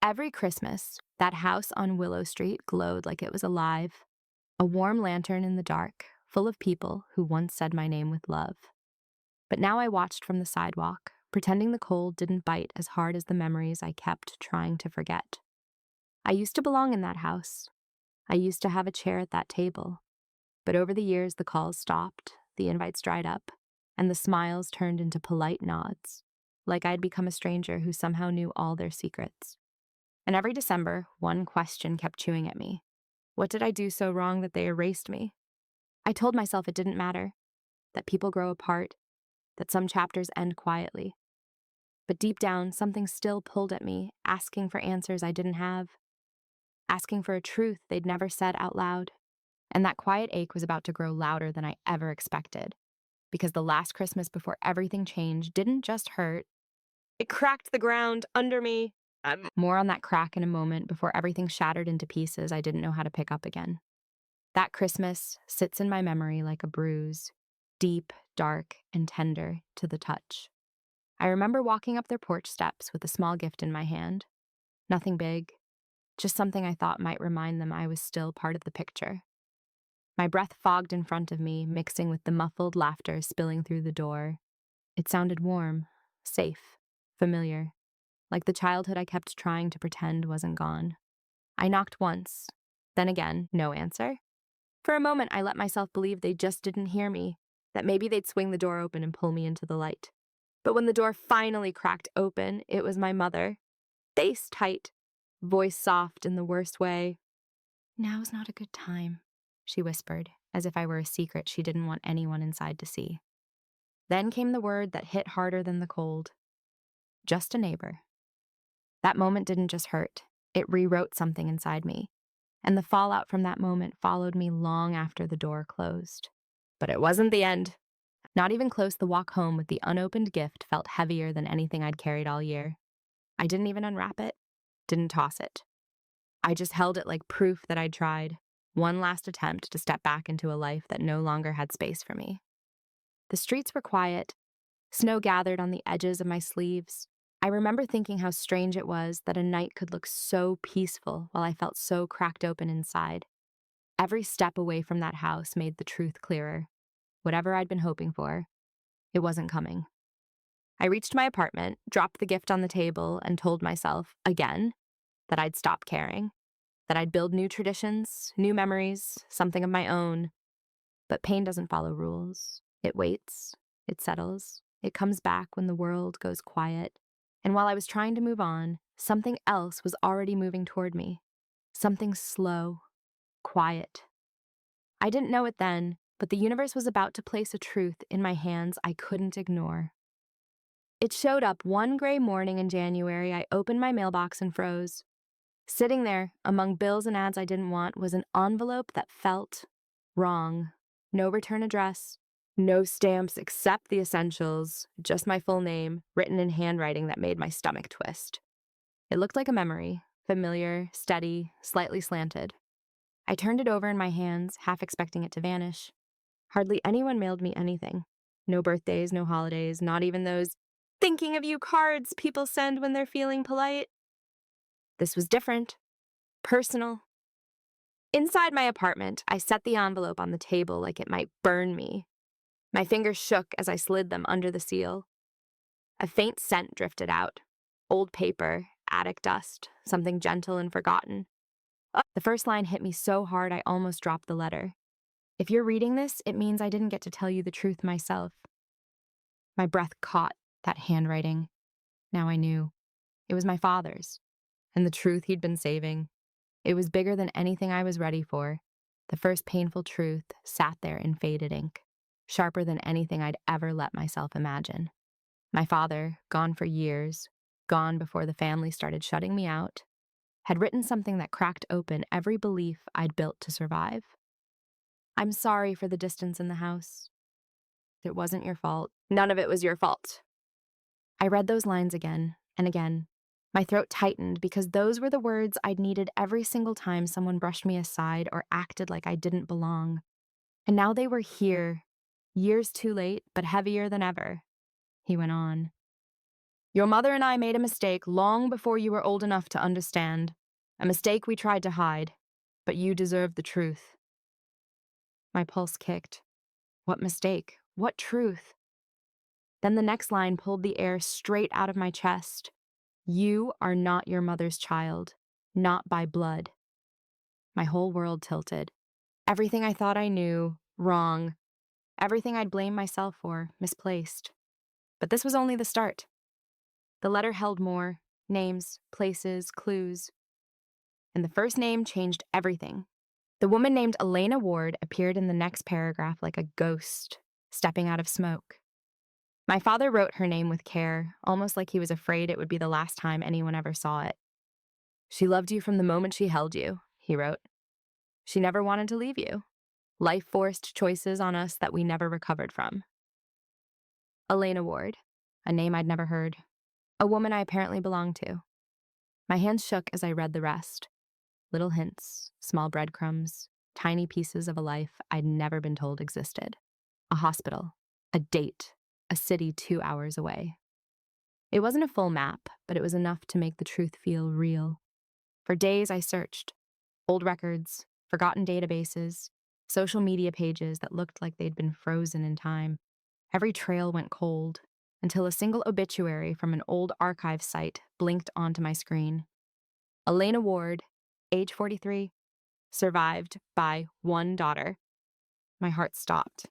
Every Christmas, that house on Willow Street glowed like it was alive, a warm lantern in the dark, full of people who once said my name with love. But now I watched from the sidewalk, pretending the cold didn't bite as hard as the memories I kept trying to forget. I used to belong in that house. I used to have a chair at that table. But over the years, the calls stopped, the invites dried up, and the smiles turned into polite nods, like I'd become a stranger who somehow knew all their secrets. And every December, one question kept chewing at me. What did I do so wrong that they erased me? I told myself it didn't matter, that people grow apart, that some chapters end quietly. But deep down, something still pulled at me, asking for answers I didn't have, asking for a truth they'd never said out loud. And that quiet ache was about to grow louder than I ever expected, because the last Christmas before everything changed didn't just hurt, it cracked the ground under me. More on that crack in a moment before everything shattered into pieces I didn't know how to pick up again. That Christmas sits in my memory like a bruise, deep, dark, and tender to the touch. I remember walking up their porch steps with a small gift in my hand. Nothing big, just something I thought might remind them I was still part of the picture. My breath fogged in front of me, mixing with the muffled laughter spilling through the door. It sounded warm, safe, familiar, like the childhood I kept trying to pretend wasn't gone. I knocked once, then again, no answer. For a moment, I let myself believe they just didn't hear me, that maybe they'd swing the door open and pull me into the light. But when the door finally cracked open, it was my mother, face tight, voice soft in the worst way. "Now's not a good time," she whispered, as if I were a secret she didn't want anyone inside to see. Then came the word that hit harder than the cold. Just a neighbor. That moment didn't just hurt, it rewrote something inside me, and the fallout from that moment followed me long after the door closed. But it wasn't the end. Not even close, the walk home with the unopened gift felt heavier than anything I'd carried all year. I didn't even unwrap it, didn't toss it. I just held it like proof that I'd tried, one last attempt to step back into a life that no longer had space for me. The streets were quiet, snow gathered on the edges of my sleeves. I remember thinking how strange it was that a night could look so peaceful while I felt so cracked open inside. Every step away from that house made the truth clearer. Whatever I'd been hoping for, it wasn't coming. I reached my apartment, dropped the gift on the table, and told myself, again, that I'd stop caring, that I'd build new traditions, new memories, something of my own. But pain doesn't follow rules. It waits, it settles, it comes back when the world goes quiet. And while I was trying to move on, something else was already moving toward me. Something slow, quiet. I didn't know it then, but the universe was about to place a truth in my hands I couldn't ignore. It showed up one gray morning in January. I opened my mailbox and froze. Sitting there, among bills and ads I didn't want, was an envelope that felt wrong. No return address, no stamps except the essentials, just my full name, written in handwriting that made my stomach twist. It looked like a memory, familiar, steady, slightly slanted. I turned it over in my hands, half expecting it to vanish. Hardly anyone mailed me anything. No birthdays, no holidays, not even those thinking of you cards people send when they're feeling polite. This was different, personal. Inside my apartment, I set the envelope on the table like it might burn me. My fingers shook as I slid them under the seal. A faint scent drifted out. Old paper, attic dust, something gentle and forgotten. The first line hit me so hard I almost dropped the letter. If you're reading this, it means I didn't get to tell you the truth myself. My breath caught that handwriting. Now I knew. It was my father's, and the truth he'd been saving. It was bigger than anything I was ready for. The first painful truth sat there in faded ink, sharper than anything I'd ever let myself imagine. My father, gone for years, gone before the family started shutting me out, had written something that cracked open every belief I'd built to survive. "I'm sorry for the distance in the house. It wasn't your fault. None of it was your fault." I read those lines again and again. My throat tightened because those were the words I'd needed every single time someone brushed me aside or acted like I didn't belong. And now they were here, years too late, but heavier than ever. He went on. Your mother and I made a mistake long before you were old enough to understand. A mistake we tried to hide, but you deserve the truth. My pulse kicked. What mistake? What truth? Then the next line pulled the air straight out of my chest. You are not your mother's child, not by blood. My whole world tilted. Everything I thought I knew, wrong. Everything I'd blamed myself for, misplaced. But this was only the start. The letter held more: names, places, clues. And the first name changed everything. The woman named Elena Ward appeared in the next paragraph like a ghost, stepping out of smoke. My father wrote her name with care, almost like he was afraid it would be the last time anyone ever saw it. She loved you from the moment she held you, he wrote. She never wanted to leave you. Life forced choices on us that we never recovered from. Elena Ward, a name I'd never heard. A woman I apparently belonged to. My hands shook as I read the rest. Little hints, small breadcrumbs, tiny pieces of a life I'd never been told existed. A hospital, a date, a city 2 hours away. It wasn't a full map, but it was enough to make the truth feel real. For days I searched. Old records, forgotten databases, social media pages that looked like they'd been frozen in time. Every trail went cold, until a single obituary from an old archive site blinked onto my screen. Elena Ward, age 43, survived by one daughter. My heart stopped.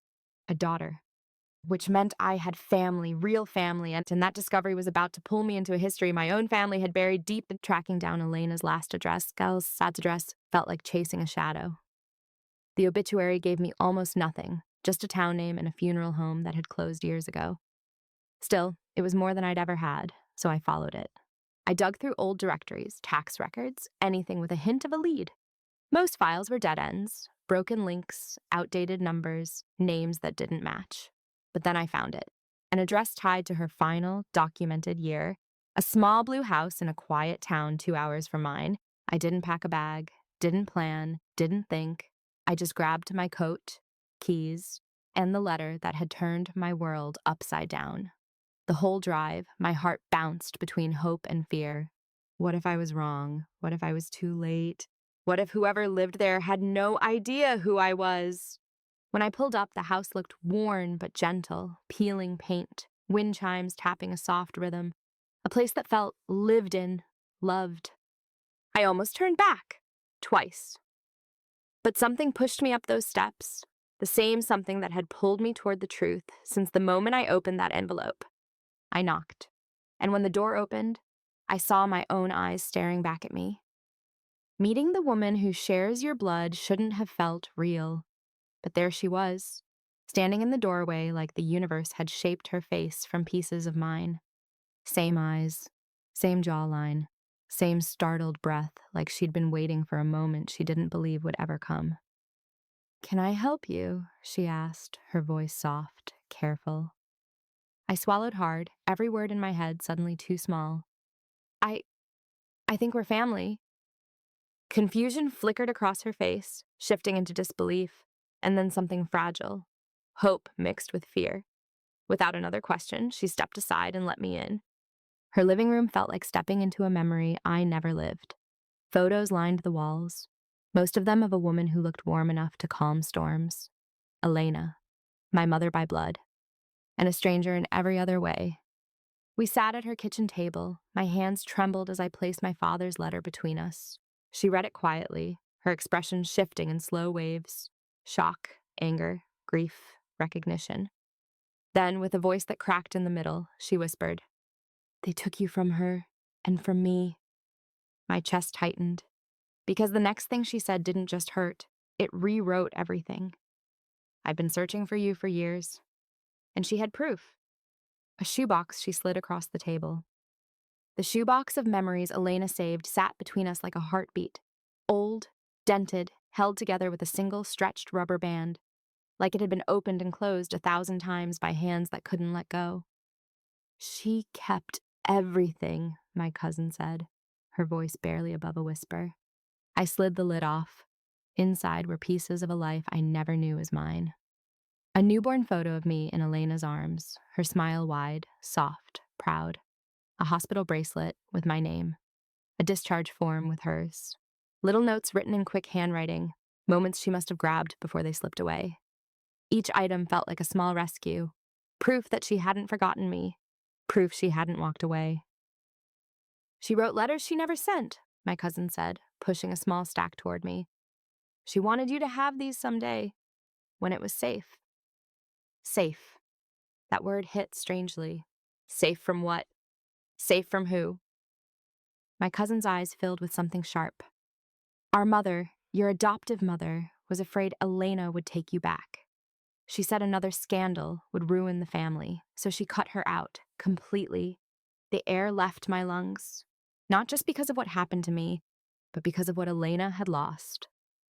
A daughter. Which meant I had family, real family, and that discovery was about to pull me into a history my own family had buried deep. Tracking down Elena's last address, Gal's sad address, felt like chasing a shadow. The obituary gave me almost nothing, just a town name and a funeral home that had closed years ago. Still, it was more than I'd ever had, so I followed it. I dug through old directories, tax records, anything with a hint of a lead. Most files were dead ends, broken links, outdated numbers, names that didn't match. But then I found it. An address tied to her final, documented year. A small blue house in a quiet town 2 hours from mine. I didn't pack a bag, didn't plan, didn't think. I just grabbed my coat, keys, and the letter that had turned my world upside down. The whole drive, my heart bounced between hope and fear. What if I was wrong? What if I was too late? What if whoever lived there had no idea who I was? When I pulled up, the house looked worn but gentle, peeling paint, wind chimes tapping a soft rhythm, a place that felt lived in, loved. I almost turned back, twice. But something pushed me up those steps, the same something that had pulled me toward the truth since the moment I opened that envelope. I knocked, and when the door opened, I saw my own eyes staring back at me. Meeting the woman who shares your blood shouldn't have felt real. But there she was, standing in the doorway like the universe had shaped her face from pieces of mine. Same eyes, same jawline, same startled breath, like she'd been waiting for a moment she didn't believe would ever come. "Can I help you?" she asked, her voice soft, careful. I swallowed hard, every word in my head suddenly too small. I think we're family." Confusion flickered across her face, shifting into disbelief, and then something fragile, hope mixed with fear. Without another question, she stepped aside and let me in. Her living room felt like stepping into a memory I never lived. Photos lined the walls, most of them of a woman who looked warm enough to calm storms. Elena, my mother by blood, and a stranger in every other way. We sat at her kitchen table. My hands trembled as I placed my father's letter between us. She read it quietly, her expression shifting in slow waves. Shock, anger, grief, recognition. Then, with a voice that cracked in the middle, she whispered, "They took you from her, and from me." My chest tightened, because the next thing she said didn't just hurt, it rewrote everything. "I've been searching for you for years." And she had proof. A shoebox she slid across the table. The shoebox of memories Elena saved sat between us like a heartbeat. Old, dented, held together with a single stretched rubber band, like it had been opened and closed 1,000 times by hands that couldn't let go. "She kept everything," my cousin said, her voice barely above a whisper. I slid the lid off. Inside were pieces of a life I never knew was mine. A newborn photo of me in Elena's arms, her smile wide, soft, proud. a hospital bracelet with my name, a discharge form with hers, little notes written in quick handwriting, moments she must have grabbed before they slipped away. Each item felt like a small rescue, proof that she hadn't forgotten me, proof she hadn't walked away. She wrote letters she never sent, my cousin said, pushing a small stack toward me. She wanted you to have these someday, when it was safe. Safe. That word hit strangely. Safe from what? Safe from who? My cousin's eyes filled with something sharp. Our mother, your adoptive mother, was afraid Elena would take you back. She said another scandal would ruin the family, so she cut her out, completely. The air left my lungs, not just because of what happened to me, but because of what Elena had lost.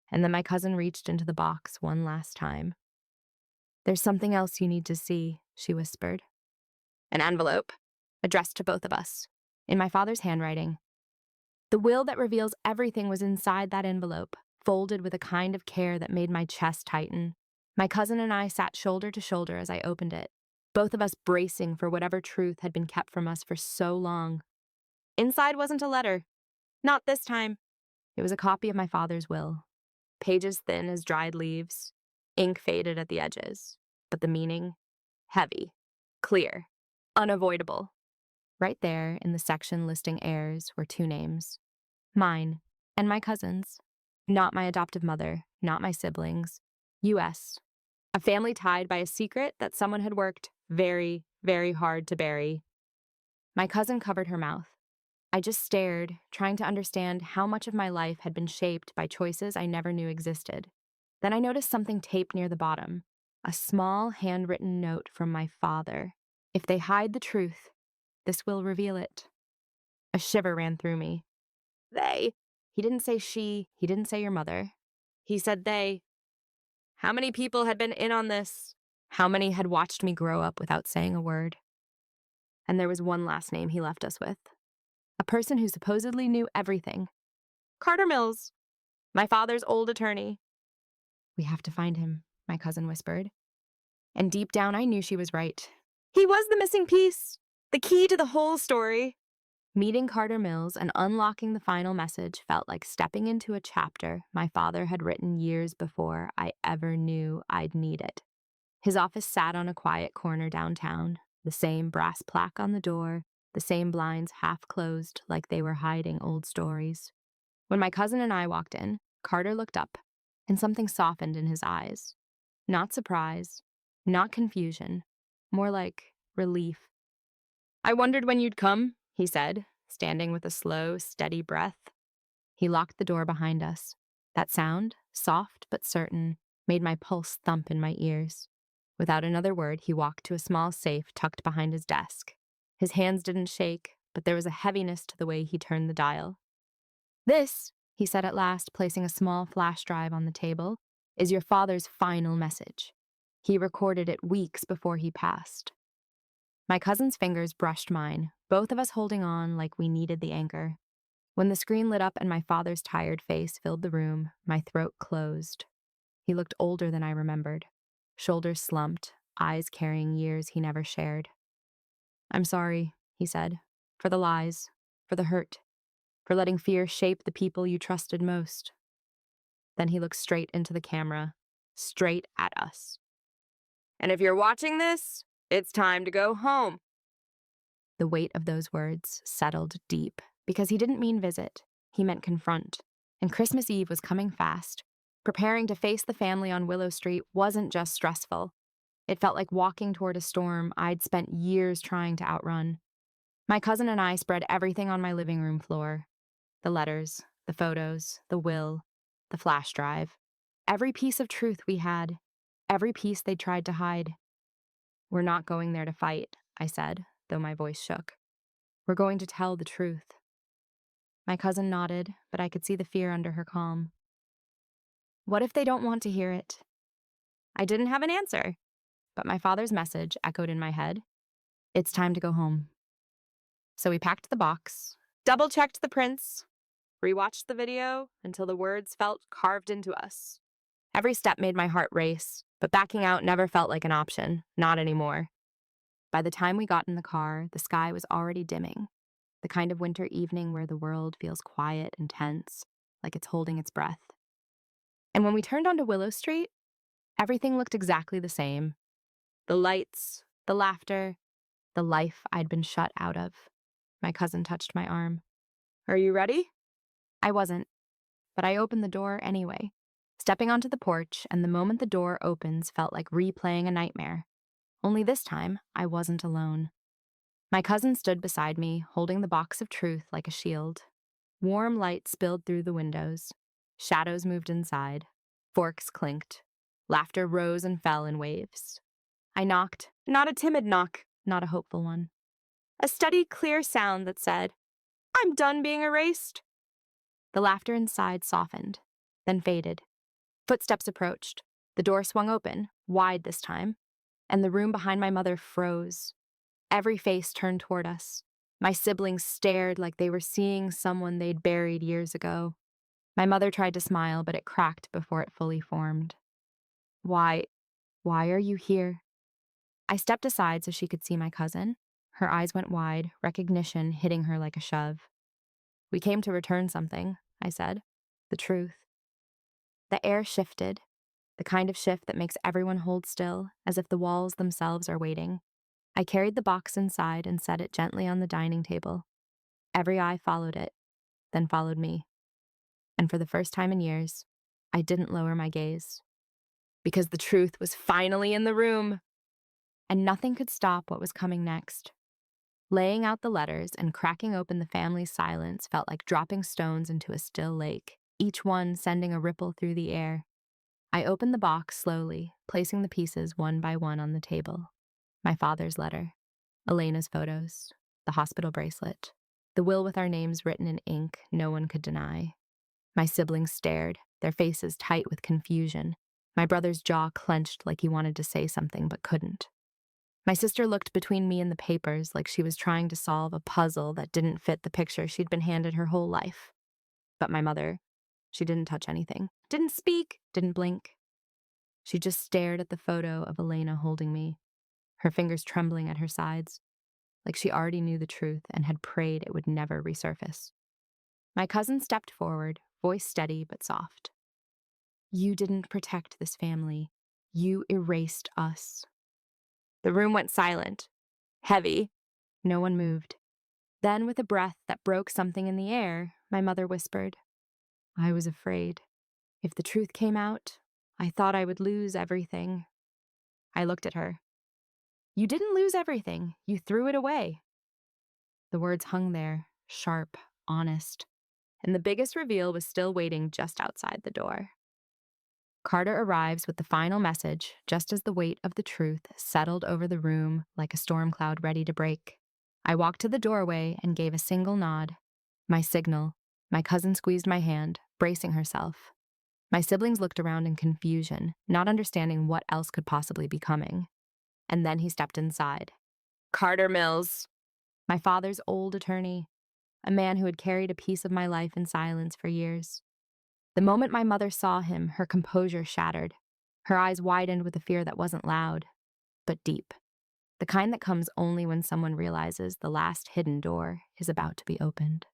And then my cousin reached into the box one last time. There's something else you need to see, she whispered. An envelope, addressed to both of us, in my father's handwriting. The will that reveals everything was inside that envelope, folded with a kind of care that made my chest tighten. My cousin and I sat shoulder to shoulder as I opened it, both of us bracing for whatever truth had been kept from us for so long. Inside wasn't a letter. Not this time. It was a copy of my father's will. Pages thin as dried leaves, ink faded at the edges, but the meaning, heavy, clear, unavoidable. Right there in the section listing heirs were two names. Mine and my cousin's. Not my adoptive mother, not my siblings. U.S. A family tied by a secret that someone had worked very, very hard to bury. My cousin covered her mouth. I just stared, trying to understand how much of my life had been shaped by choices I never knew existed. Then I noticed something taped near the bottom, a small handwritten note from my father. If they hide the truth, this will reveal it. A shiver ran through me. They. He didn't say she, he didn't say your mother. He said they. How many people had been in on this? How many had watched me grow up without saying a word? And there was one last name he left us with. A person who supposedly knew everything. Carter Mills, my father's old attorney. We have to find him, my cousin whispered. And deep down, I knew she was right. He was the missing piece, the key to the whole story. Meeting Carter Mills and unlocking the final message felt like stepping into a chapter my father had written years before I ever knew I'd need it. His office sat on a quiet corner downtown, the same brass plaque on the door, the same blinds half closed like they were hiding old stories. When my cousin and I walked in, Carter looked up, and something softened in his eyes. Not surprise, not confusion, more like relief. I wondered when you'd come, he said, standing with a slow, steady breath. He locked the door behind us. That sound, soft but certain, made my pulse thump in my ears. Without another word, he walked to a small safe tucked behind his desk. His hands didn't shake, but there was a heaviness to the way he turned the dial. This, he said at last, placing a small flash drive on the table, is your father's final message. He recorded it weeks before he passed. My cousin's fingers brushed mine, both of us holding on like we needed the anchor. When the screen lit up and my father's tired face filled the room, my throat closed. He looked older than I remembered, shoulders slumped, eyes carrying years he never shared. I'm sorry, he said, for the lies, for the hurt, for letting fear shape the people you trusted most. Then he looked straight into the camera, straight at us. And if you're watching this, it's time to go home. The weight of those words settled deep, because he didn't mean visit, he meant confront. And Christmas Eve was coming fast. Preparing to face the family on Willow Street wasn't just stressful. It felt like walking toward a storm I'd spent years trying to outrun. My cousin and I spread everything on my living room floor. The letters, the photos, the will, the flash drive. Every piece of truth we had. Every piece they tried to hide. We're not going there to fight, I said, though my voice shook. We're going to tell the truth. My cousin nodded, but I could see the fear under her calm. What if they don't want to hear it? I didn't have an answer, but my father's message echoed in my head. It's time to go home. So we packed the box, double-checked the prints, rewatched the video until the words felt carved into us. Every step made my heart race, but backing out never felt like an option, not anymore. By the time we got in the car, the sky was already dimming, the kind of winter evening where the world feels quiet and tense, like it's holding its breath. And when we turned onto Willow Street, everything looked exactly the same. The lights, the laughter, the life I'd been shut out of. My cousin touched my arm. "Are you ready?" I wasn't, but I opened the door anyway, stepping onto the porch, and the moment the door opens felt like replaying a nightmare. Only this time, I wasn't alone. My cousin stood beside me, holding the box of truth like a shield. Warm light spilled through the windows. Shadows moved inside. Forks clinked. Laughter rose and fell in waves. I knocked, not a timid knock, not a hopeful one. A steady, clear sound that said, "I'm done being erased." The laughter inside softened, then faded. Footsteps approached. The door swung open, wide this time, and the room behind my mother froze. Every face turned toward us. My siblings stared like they were seeing someone they'd buried years ago. My mother tried to smile, but it cracked before it fully formed. Why, why are you here?" I stepped aside so she could see my cousin. Her eyes went wide, recognition hitting her like a shove. "We came to return something," I said. "The truth." The air shifted, the kind of shift that makes everyone hold still, as if the walls themselves are waiting. I carried the box inside and set it gently on the dining table. Every eye followed it, then followed me. And for the first time in years, I didn't lower my gaze. Because the truth was finally in the room, and nothing could stop what was coming next. Laying out the letters and cracking open the family's silence felt like dropping stones into a still lake, each one sending a ripple through the air. I opened the box slowly, placing the pieces one by one on the table. My father's letter, Elena's photos, the hospital bracelet, the will with our names written in ink no one could deny. My siblings stared, their faces tight with confusion. My brother's jaw clenched like he wanted to say something but couldn't. My sister looked between me and the papers like she was trying to solve a puzzle that didn't fit the picture she'd been handed her whole life. But my mother, she didn't touch anything, didn't speak, didn't blink. She just stared at the photo of Elena holding me, her fingers trembling at her sides, like she already knew the truth and had prayed it would never resurface. My cousin stepped forward, voice steady but soft. "You didn't protect this family. You erased us." The room went silent, heavy. No one moved. Then, with a breath that broke something in the air, my mother whispered, "I was afraid. If the truth came out, I thought I would lose everything." I looked at her. "You didn't lose everything. You threw it away." The words hung there, sharp, honest, and the biggest reveal was still waiting just outside the door. Carter arrives with the final message just as the weight of the truth settled over the room like a storm cloud ready to break. I walked to the doorway and gave a single nod. My signal. My cousin squeezed my hand, bracing herself. My siblings looked around in confusion, not understanding what else could possibly be coming. And then he stepped inside. Carter Mills, my father's old attorney, a man who had carried a piece of my life in silence for years. The moment my mother saw him, her composure shattered. Her eyes widened with a fear that wasn't loud, but deep. The kind that comes only when someone realizes the last hidden door is about to be opened.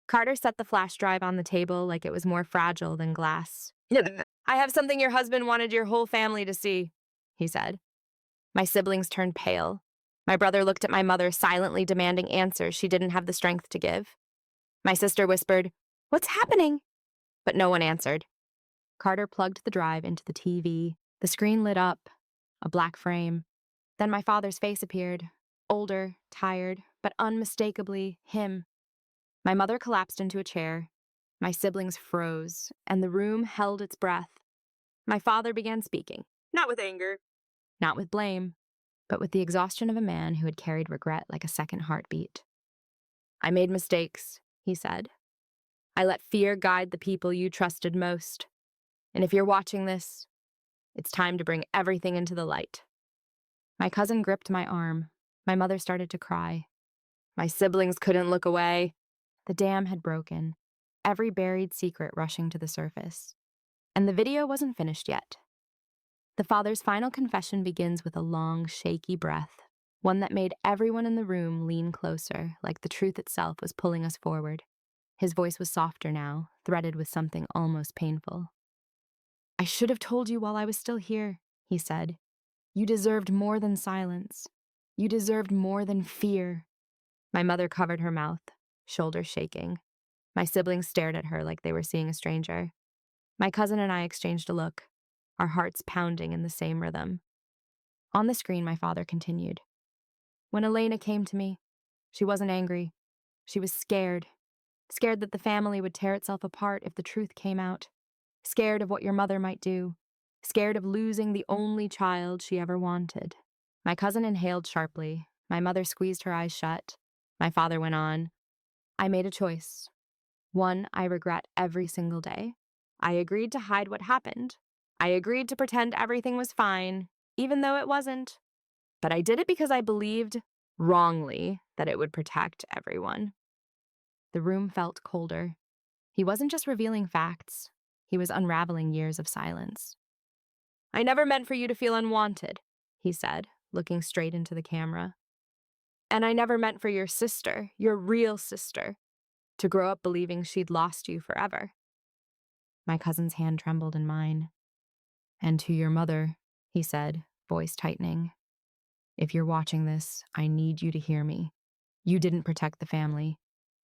Carter set the flash drive on the table like it was more fragile than glass. "I have something your husband wanted your whole family to see," he said. My siblings turned pale. My brother looked at my mother, silently demanding answers she didn't have the strength to give. My sister whispered, "What's happening?" But no one answered. Carter plugged the drive into the TV. The screen lit up, a black frame. Then my father's face appeared, older, tired, but unmistakably him. My mother collapsed into a chair. My siblings froze, and the room held its breath. My father began speaking, not with anger, not with blame, but with the exhaustion of a man who had carried regret like a second heartbeat. "I made mistakes," he said. "I let fear guide the people you trusted most. And if you're watching this, it's time to bring everything into the light." My cousin gripped my arm. My mother started to cry. My siblings couldn't look away. The dam had broken, every buried secret rushing to the surface. And the video wasn't finished yet. The father's final confession begins with a long, shaky breath, one that made everyone in the room lean closer, like the truth itself was pulling us forward. His voice was softer now, threaded with something almost painful. "I should have told you while I was still here," he said. "You deserved more than silence. You deserved more than fear." My mother covered her mouth, shoulders shaking. My siblings stared at her like they were seeing a stranger. My cousin and I exchanged a look, our hearts pounding in the same rhythm. On the screen, my father continued. "When Elena came to me, she wasn't angry. She was scared. Scared that the family would tear itself apart if the truth came out. Scared of what your mother might do. Scared of losing the only child she ever wanted." My cousin inhaled sharply. My mother squeezed her eyes shut. My father went on. "I made a choice. One I regret every single day. I agreed to hide what happened. I agreed to pretend everything was fine, even though it wasn't. But I did it because I believed, wrongly, that it would protect everyone." The room felt colder. He wasn't just revealing facts. He was unraveling years of silence. "I never meant for you to feel unwanted," he said, looking straight into the camera. "And I never meant for your sister, your real sister, to grow up believing she'd lost you forever." My cousin's hand trembled in mine. "And to your mother," he said, voice tightening. "If you're watching this, I need you to hear me. You didn't protect the family.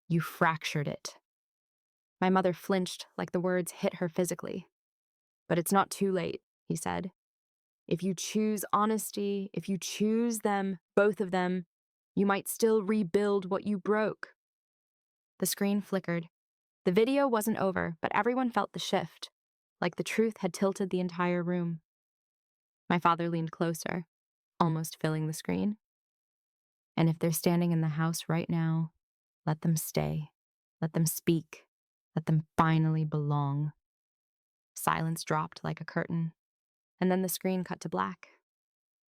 You fractured it." My mother flinched like the words hit her physically. "But it's not too late," he said. "If you choose honesty, if you choose them, both of them, you might still rebuild what you broke." The screen flickered. The video wasn't over, but everyone felt the shift, like the truth had tilted the entire room. My father leaned closer, almost filling the screen. "And if they're standing in the house right now, let them stay. Let them speak. Let them finally belong." Silence dropped like a curtain, and then the screen cut to black.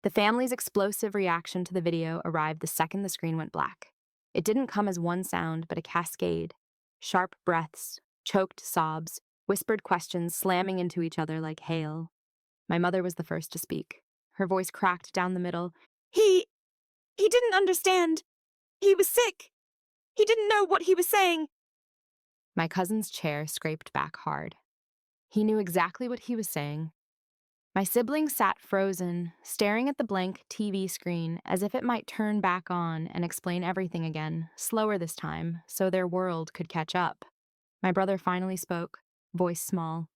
The family's explosive reaction to the video arrived the second the screen went black. It didn't come as one sound, but a cascade. Sharp breaths, choked sobs, whispered questions slamming into each other like hail. My mother was the first to speak. Her voice cracked down the middle. He didn't understand. He was sick. He didn't know what he was saying." My cousin's chair scraped back hard. He knew exactly what he was saying. My siblings sat frozen, staring at the blank TV screen as if it might turn back on and explain everything again, slower this time, so their world could catch up. My brother finally spoke, voice small.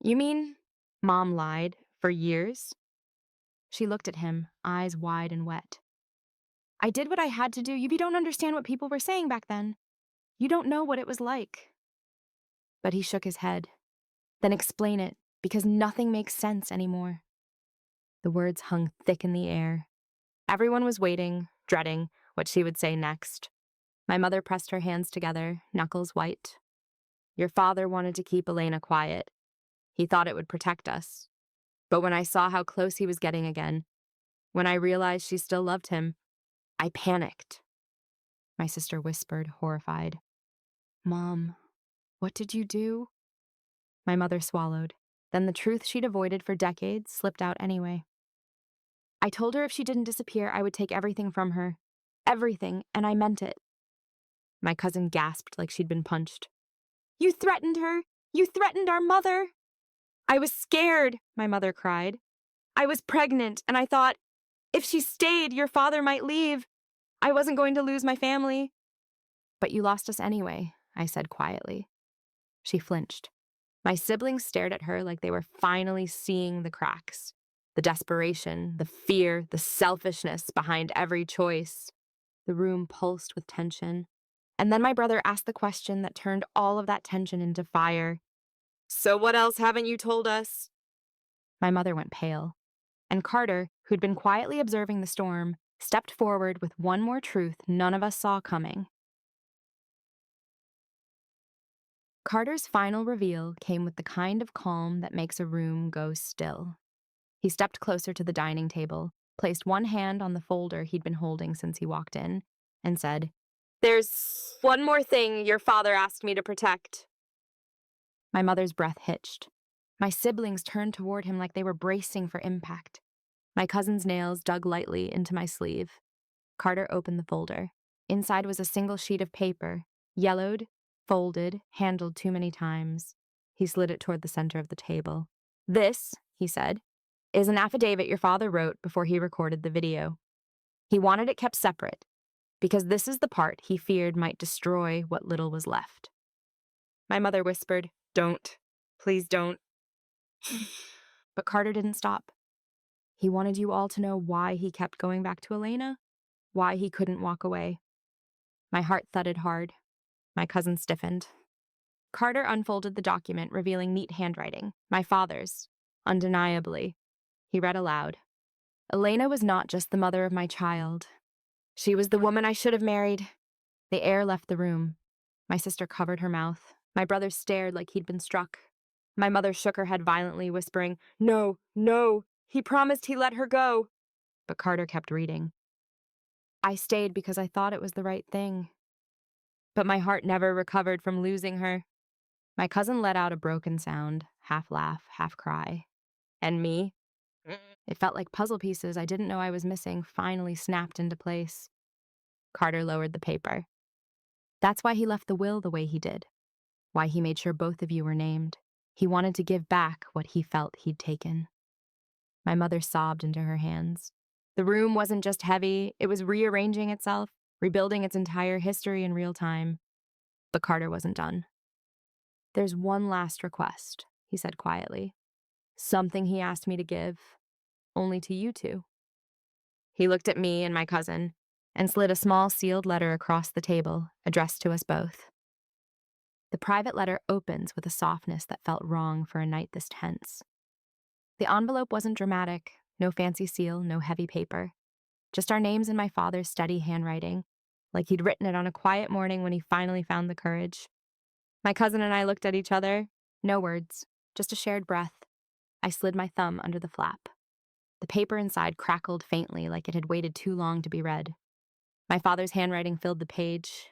"You mean Mom lied for years?" She looked at him, eyes wide and wet. "I did what I had to do. You don't understand what people were saying back then. You don't know what it was like." But he shook his head. "Then explain it, because nothing makes sense anymore." The words hung thick in the air. Everyone was waiting, dreading what she would say next. My mother pressed her hands together, knuckles white. "Your father wanted to keep Elena quiet. He thought it would protect us. But when I saw how close he was getting again, when I realized she still loved him, I panicked." My sister whispered, horrified. "Mom, what did you do?" My mother swallowed. Then the truth she'd avoided for decades slipped out anyway. "I told her if she didn't disappear, I would take everything from her. Everything, and I meant it." My cousin gasped like she'd been punched. "You threatened her! You threatened our mother!" "I was scared," my mother cried. "I was pregnant, and I thought, if she stayed, your father might leave. I wasn't going to lose my family." "But you lost us anyway," I said quietly. She flinched. My siblings stared at her like they were finally seeing the cracks. The desperation, the fear, the selfishness behind every choice. The room pulsed with tension. And then my brother asked the question that turned all of that tension into fire. "So what else haven't you told us?" My mother went pale. And Carter, who'd been quietly observing the storm, stepped forward with one more truth none of us saw coming. Carter's final reveal came with the kind of calm that makes a room go still. He stepped closer to the dining table, placed one hand on the folder he'd been holding since he walked in, and said, "There's one more thing your father asked me to protect." My mother's breath hitched. My siblings turned toward him like they were bracing for impact. My cousin's nails dug lightly into my sleeve. Carter opened the folder. Inside was a single sheet of paper, yellowed, folded, handled too many times. He slid it toward the center of the table. "This," he said, "is an affidavit your father wrote before he recorded the video. He wanted it kept separate, because this is the part he feared might destroy what little was left." My mother whispered, "Don't. Please don't." But Carter didn't stop. He wanted you all to know why he kept going back to Elena, why he couldn't walk away. My heart thudded hard. My cousin stiffened. Carter unfolded the document, revealing neat handwriting, my father's, undeniably. He read aloud. "Elena was not just the mother of my child. She was the woman I should have married." The air left the room. My sister covered her mouth. My brother stared like he'd been struck. My mother shook her head violently, whispering, "No, no, he promised he let her go." But Carter kept reading. "I stayed because I thought it was the right thing. But my heart never recovered from losing her." My cousin let out a broken sound, half laugh, half cry. "And me?" It felt like puzzle pieces I didn't know I was missing finally snapped into place. Carter lowered the paper. "That's why he left the will the way he did. Why he made sure both of you were named. He wanted to give back what he felt he'd taken." My mother sobbed into her hands. The room wasn't just heavy, it was rearranging itself, rebuilding its entire history in real time. But Carter wasn't done. "There's one last request," he said quietly. "Something he asked me to give, only to you two." He looked at me and my cousin and slid a small sealed letter across the table, addressed to us both. The private letter opens with a softness that felt wrong for a night this tense. The envelope wasn't dramatic, no fancy seal, no heavy paper. Just our names in my father's steady handwriting, like he'd written it on a quiet morning when he finally found the courage. My cousin and I looked at each other. No words, just a shared breath. I slid my thumb under the flap. The paper inside crackled faintly like it had waited too long to be read. My father's handwriting filled the page.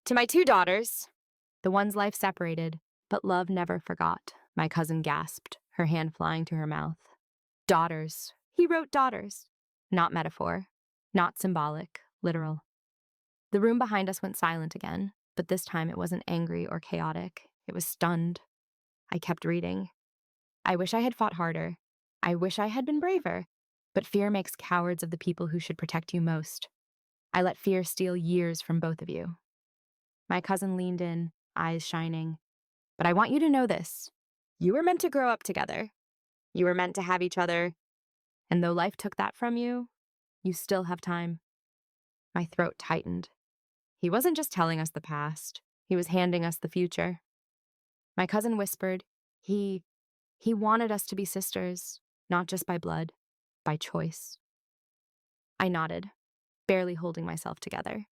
"To my two daughters," the one's life separated, but love never forgot, my cousin gasped, her hand flying to her mouth. "Daughters." He wrote daughters. Not metaphor, not symbolic, literal. The room behind us went silent again, but this time it wasn't angry or chaotic. It was stunned. I kept reading. "I wish I had fought harder. I wish I had been braver. But fear makes cowards of the people who should protect you most. I let fear steal years from both of you." My cousin leaned in, eyes shining. "But I want you to know this. You were meant to grow up together. You were meant to have each other. And though life took that from you, you still have time." My throat tightened. He wasn't just telling us the past. He was handing us the future. My cousin whispered, He wanted us to be sisters, not just by blood, by choice." I nodded, barely holding myself together.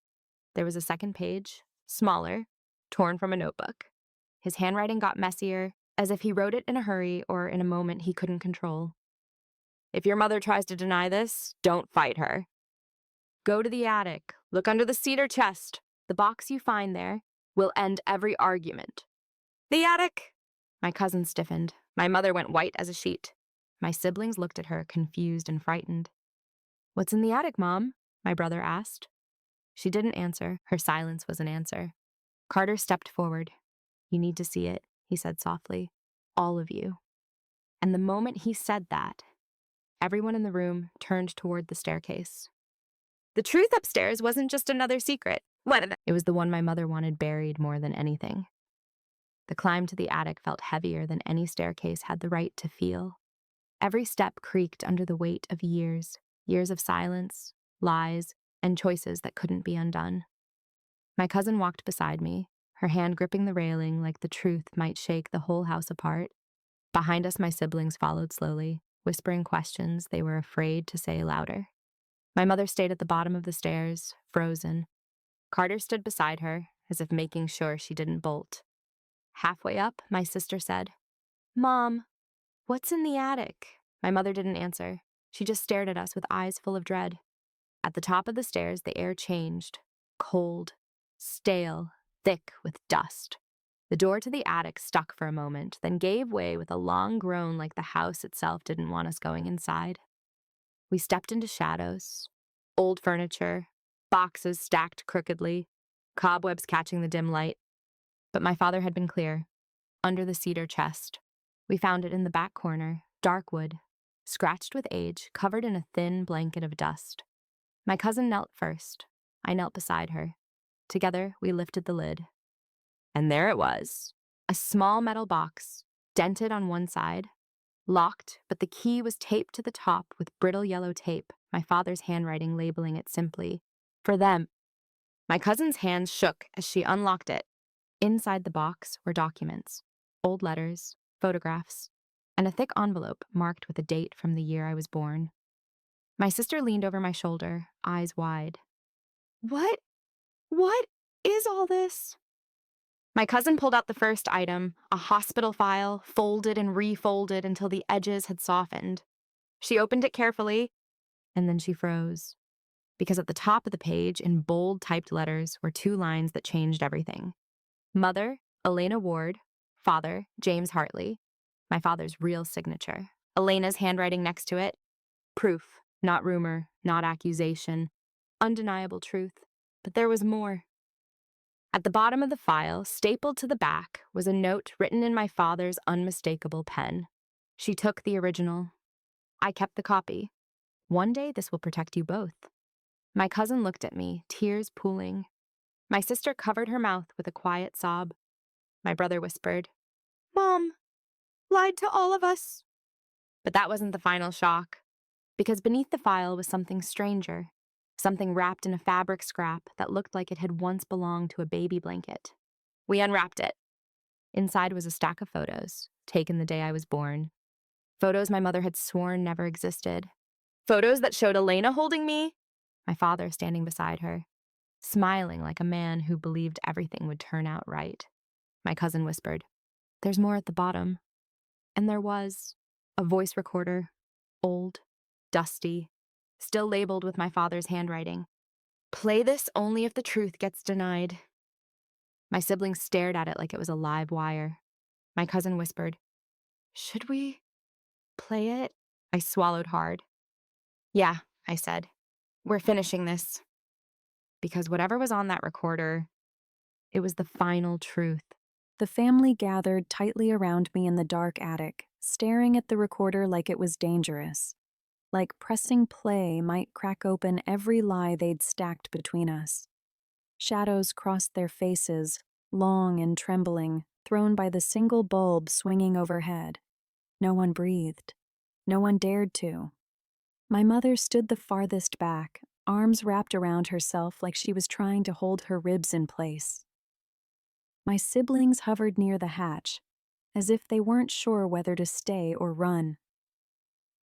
There was a second page, smaller, torn from a notebook. His handwriting got messier, as if he wrote it in a hurry or in a moment he couldn't control. "If your mother tries to deny this, don't fight her. Go to the attic, look under the cedar chest. The box you find there will end every argument." "The attic!" My cousin stiffened. My mother went white as a sheet. My siblings looked at her, confused and frightened. "What's in the attic, Mom?" my brother asked. She didn't answer. Her silence was an answer. Carter stepped forward. "You need to see it," he said softly. "All of you." And the moment he said that, everyone in the room turned toward the staircase. The truth upstairs wasn't just another secret. It was the one my mother wanted buried more than anything. The climb to the attic felt heavier than any staircase had the right to feel. Every step creaked under the weight of years, years of silence, lies, and choices that couldn't be undone. My cousin walked beside me, her hand gripping the railing like the truth might shake the whole house apart. Behind us, my siblings followed slowly, whispering questions they were afraid to say louder. My mother stayed at the bottom of the stairs, frozen. Carter stood beside her, as if making sure she didn't bolt. Halfway up, my sister said, "Mom, what's in the attic?" My mother didn't answer. She just stared at us with eyes full of dread. At the top of the stairs, the air changed. Cold, stale, thick with dust. The door to the attic stuck for a moment, then gave way with a long groan like the house itself didn't want us going inside. We stepped into shadows, old furniture, boxes stacked crookedly, cobwebs catching the dim light. But my father had been clear. Under the cedar chest. We found it in the back corner, dark wood, scratched with age, covered in a thin blanket of dust. My cousin knelt first. I knelt beside her. Together, we lifted the lid. And there it was, a small metal box, dented on one side, locked, but the key was taped to the top with brittle yellow tape, my father's handwriting labeling it simply, "For them." My cousin's hands shook as she unlocked it. Inside the box were documents, old letters, photographs, and a thick envelope marked with a date from the year I was born. My sister leaned over my shoulder, eyes wide. What is all this? My cousin pulled out the first item, a hospital file, folded and refolded until the edges had softened. She opened it carefully, and then she froze. Because at the top of the page, in bold typed letters, were two lines that changed everything. Mother, Elena Ward. Father, James Hartley. My father's real signature. Elena's handwriting next to it. Proof, not rumor, not accusation. Undeniable truth. But there was more. At the bottom of the file, stapled to the back, was a note written in my father's unmistakable pen. She took the original. I kept the copy. One day this will protect you both. My cousin looked at me, tears pooling. My sister covered her mouth with a quiet sob. My brother whispered, "Mom, lied to all of us." But that wasn't the final shock, because beneath the file was something stranger, something wrapped in a fabric scrap that looked like it had once belonged to a baby blanket. We unwrapped it. Inside was a stack of photos, taken the day I was born. Photos my mother had sworn never existed. Photos that showed Elena holding me, my father standing beside her, smiling like a man who believed everything would turn out right. My cousin whispered, "There's more at the bottom." And there was a voice recorder, old, dusty, still labeled with my father's handwriting. "Play this only if the truth gets denied." My siblings stared at it like it was a live wire. My cousin whispered, "Should we play it?" I swallowed hard. "Yeah," I said. "We're finishing this." Because whatever was on that recorder, it was the final truth. The family gathered tightly around me in the dark attic, staring at the recorder like it was dangerous. Like pressing play might crack open every lie they'd stacked between us. Shadows crossed their faces, long and trembling, thrown by the single bulb swinging overhead. No one breathed. No one dared to. My mother stood the farthest back, arms wrapped around herself like she was trying to hold her ribs in place. My siblings hovered near the hatch, as if they weren't sure whether to stay or run.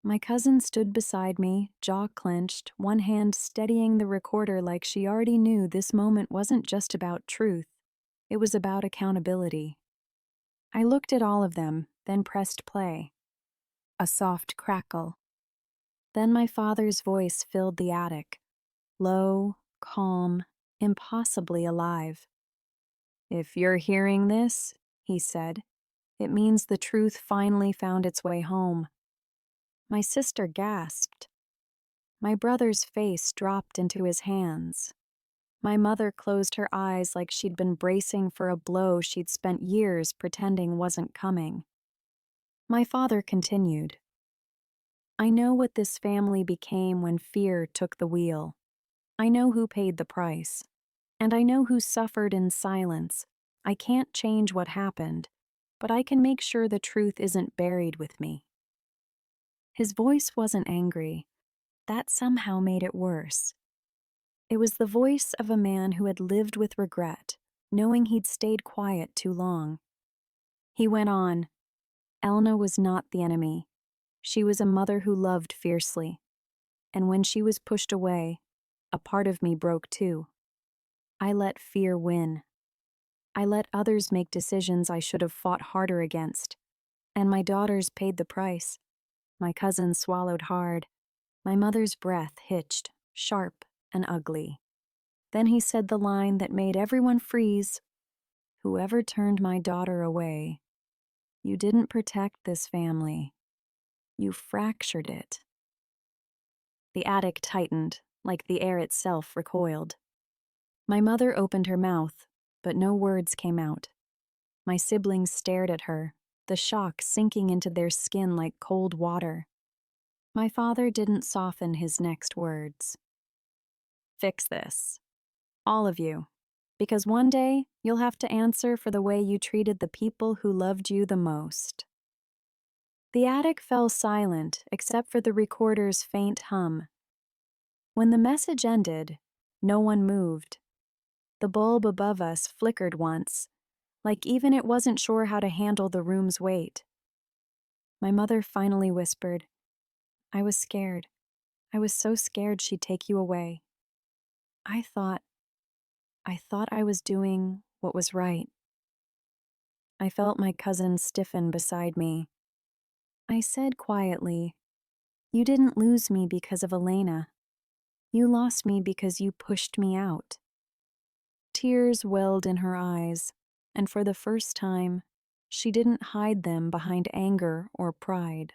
My cousin stood beside me, jaw clenched, one hand steadying the recorder like she already knew this moment wasn't just about truth, it was about accountability. I looked at all of them, then pressed play. A soft crackle. Then my father's voice filled the attic, low, calm, impossibly alive. "If you're hearing this," he said, "it means the truth finally found its way home." My sister gasped. My brother's face dropped into his hands. My mother closed her eyes like she'd been bracing for a blow she'd spent years pretending wasn't coming. My father continued, "I know what this family became when fear took the wheel. I know who paid the price. And I know who suffered in silence. I can't change what happened, but I can make sure the truth isn't buried with me." His voice wasn't angry. That somehow made it worse. It was the voice of a man who had lived with regret, knowing he'd stayed quiet too long. He went on, "Elna was not the enemy. She was a mother who loved fiercely. And when she was pushed away, a part of me broke too. I let fear win. I let others make decisions I should have fought harder against. And my daughters paid the price. My cousin swallowed hard. My mother's breath hitched, sharp and ugly. Then he said the line that made everyone freeze. "Whoever turned my daughter away, you didn't protect this family. You fractured it." The attic tightened, like the air itself recoiled. My mother opened her mouth, but no words came out. My siblings stared at her, the shock sinking into their skin like cold water. My father didn't soften his next words. Fix this. All of you. Because one day, you'll have to answer for the way you treated the people who loved you the most. The attic fell silent except for the recorder's faint hum. When the message ended, no one moved. The bulb above us flickered once, like even it wasn't sure how to handle the room's weight. My mother finally whispered, "I was scared. I was so scared she'd take you away. I thought I was doing what was right." I felt my cousin stiffen beside me. I said quietly, "You didn't lose me because of Elena. You lost me because you pushed me out." Tears welled in her eyes, and for the first time, she didn't hide them behind anger or pride.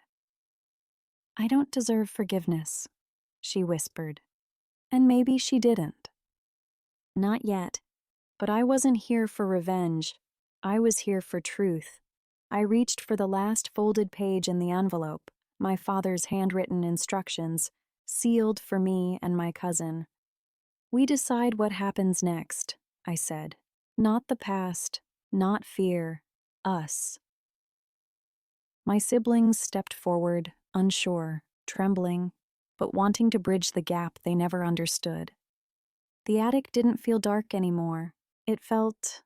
"I don't deserve forgiveness," she whispered. And maybe she didn't. Not yet, but I wasn't here for revenge. I was here for truth. I reached for the last folded page in the envelope, my father's handwritten instructions, sealed for me and my cousin. "We decide what happens next," I said. "Not the past, not fear, us." My siblings stepped forward, unsure, trembling, but wanting to bridge the gap they never understood. The attic didn't feel dark anymore. It felt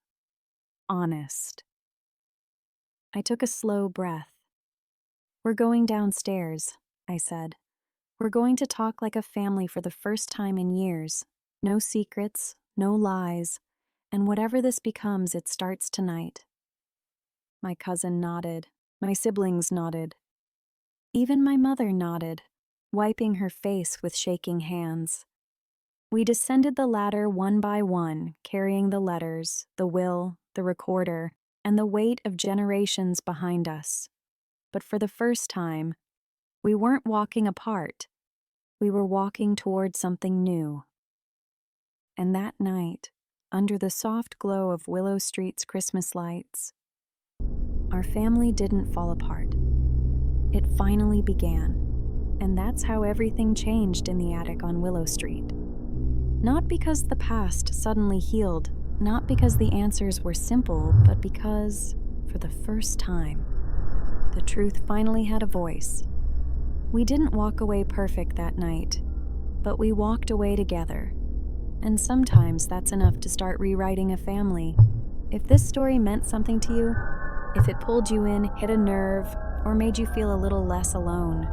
honest. I took a slow breath. "We're going downstairs," I said. "We're going to talk like a family for the first time in years. No secrets, no lies, and whatever this becomes, it starts tonight." My cousin nodded. My siblings nodded. Even my mother nodded, wiping her face with shaking hands. We descended the ladder one by one, carrying the letters, the will, the recorder, and the weight of generations behind us. But for the first time, we weren't walking apart. We were walking toward something new. And that night, under the soft glow of Willow Street's Christmas lights, our family didn't fall apart. It finally began, and that's how everything changed in the attic on Willow Street. Not because the past suddenly healed, not because the answers were simple, but because, for the first time, the truth finally had a voice. We didn't walk away perfect that night, but we walked away together. And sometimes that's enough to start rewriting a family. If this story meant something to you, if it pulled you in, hit a nerve, or made you feel a little less alone,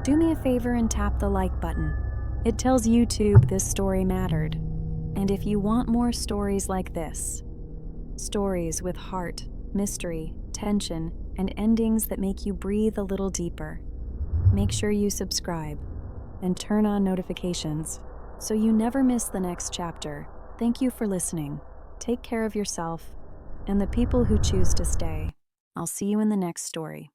do me a favor and tap the like button. It tells YouTube this story mattered. And if you want more stories like this, stories with heart, mystery, tension, and endings that make you breathe a little deeper, make sure you subscribe and turn on notifications so you never miss the next chapter. Thank you for listening. Take care of yourself and the people who choose to stay. I'll see you in the next story.